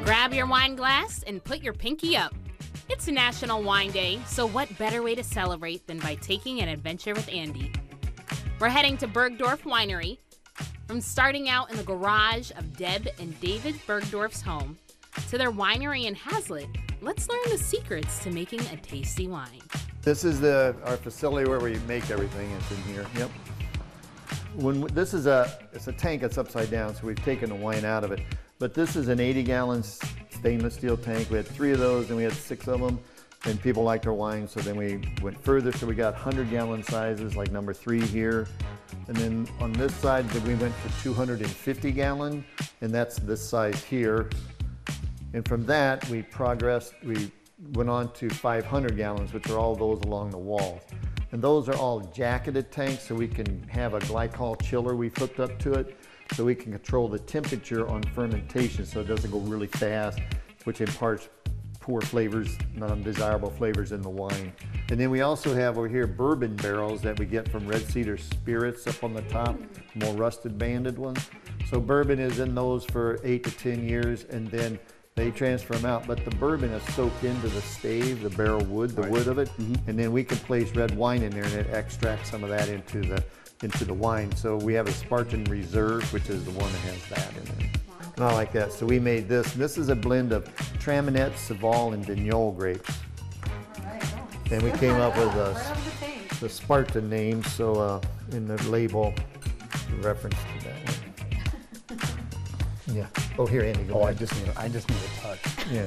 Grab your wine glass and put your pinky up. It's National Wine Day, so what better way to celebrate than by taking an adventure with Andy? We're heading to Burgdorf Winery. From starting out in the garage of Deb and David Burgdorf's home to their winery in Hazlitt, let's learn the secrets to making a tasty wine. This is our facility where we make everything. It's in here. Yep. It's a tank that's upside down, so we've taken the wine out of it. But this is an 80-gallon stainless steel tank. We had 3 of those, and we had 6 of them. And people liked our wine, so then we went further. So we got 100-gallon sizes, like number 3 here. And then on this side, we went to 250-gallon, and that's this size here. And from that, we progressed. We went on to 500 gallons, which are all those along the walls. And those are all jacketed tanks, so we can have a glycol chiller we've hooked up to it, so we can control the temperature on fermentation so it doesn't go really fast, which imparts poor flavors, non-desirable flavors in the wine. And then we also have over here bourbon barrels that we get from Red Cedar Spirits up on the top, more rusted banded ones. So bourbon is in those for 8 to 10 years, and then they transfer them out, but the bourbon is soaked into the stave, the barrel wood, the wood of it, and then we can place red wine in there and it extracts some of that into the wine. So we have a Spartan Reserve, which is the one that has that in it. And I like that. So we made this. This is a blend of Traminette, Saval, and Vignoles grapes. And we came up with the Spartan name, so in the label, in reference to that one. Yeah. Oh, here, Andy. Go ahead. I just need a touch. Yeah.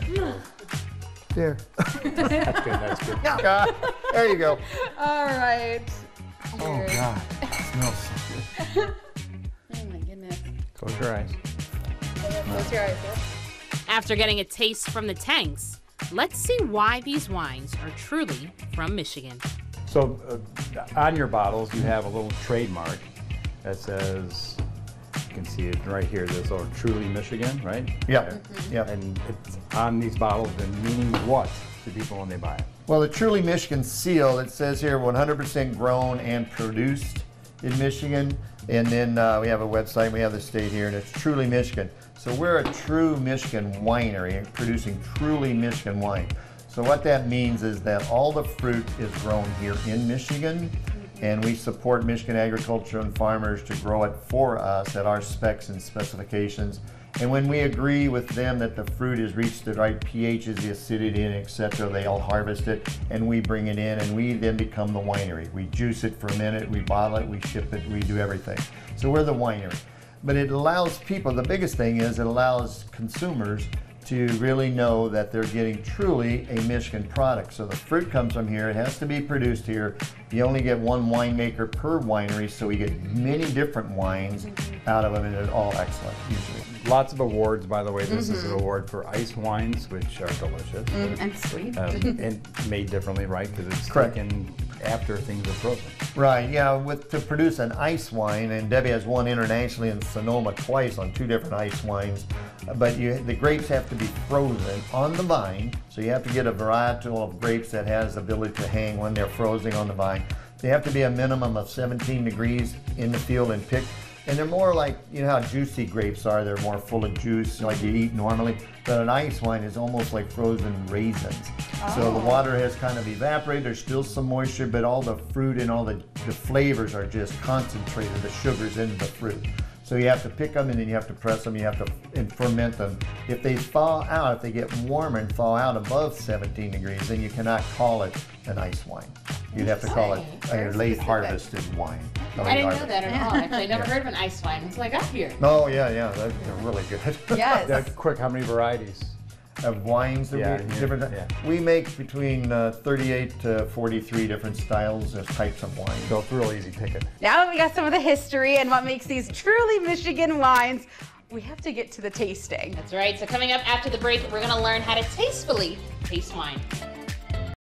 There. That's good. That's good. Yeah. There you go. All right. Oh God, it smells so good. Oh my goodness. Close your eyes. Close your eyes. After getting a taste from the tanks, let's see why these wines are truly from Michigan. So on your bottles, you have a little trademark that says, you can see it right here, this little Truly Michigan, right? Yeah. Yeah. And it's on these bottles, and meaning what to people when they buy it? Well, the Truly Michigan seal, it says here 100% grown and produced in Michigan. And then we have a website, we have the state here, and it's Truly Michigan. So we're a true Michigan winery producing truly Michigan wine. So what that means is that all the fruit is grown here in Michigan, and we support Michigan agriculture and farmers to grow it for us at our specs and specifications. And when we agree with them that the fruit has reached the right pHs, the acidity, and etc., they all harvest it, and we bring it in, and we then become the winery. We juice it, ferment it, we bottle it, we ship it, we do everything. So we're the winery. But it allows people, the biggest thing is it allows consumers to really know that they're getting truly a Michigan product. So the fruit comes from here, it has to be produced here. You only get one winemaker per winery, so we get many different wines out of them, and they're all excellent, usually. Lots of awards, by the way. This is an award for ice wines, which are delicious. And sweet. And made differently, right? Because it's taken after things are frozen. Right, yeah, to produce an ice wine, and Debbie has won internationally in Sonoma twice on 2 different ice wines, but the grapes have to be frozen on the vine, so you have to get a varietal of grapes that has the ability to hang when they're frozen on the vine. They have to be a minimum of 17 degrees in the field and picked. And they're more like, you know how juicy grapes are, they're more full of juice like you eat normally. But an ice wine is almost like frozen raisins. So the water has kind of evaporated, there's still some moisture, but all the fruit and all the flavors are just concentrated, the sugars in the fruit. So you have to pick them, and then you have to press them, you have to ferment them. If they thaw out, if they get warmer and thaw out above 17 degrees, then you cannot call it an ice wine. You'd have to call it a late harvested wine. I didn't know that at all. Actually, I never heard of an ice wine until I got here. Oh, yeah, they're really good. Yes. Quick, how many varieties? Of wines that we make between 38 to 43 different styles of types of wine. So it's real easy picking. Now that we got some of the history and what makes these truly Michigan wines, we have to get to the tasting. That's right. So coming up after the break, we're going to learn how to tastefully taste wine.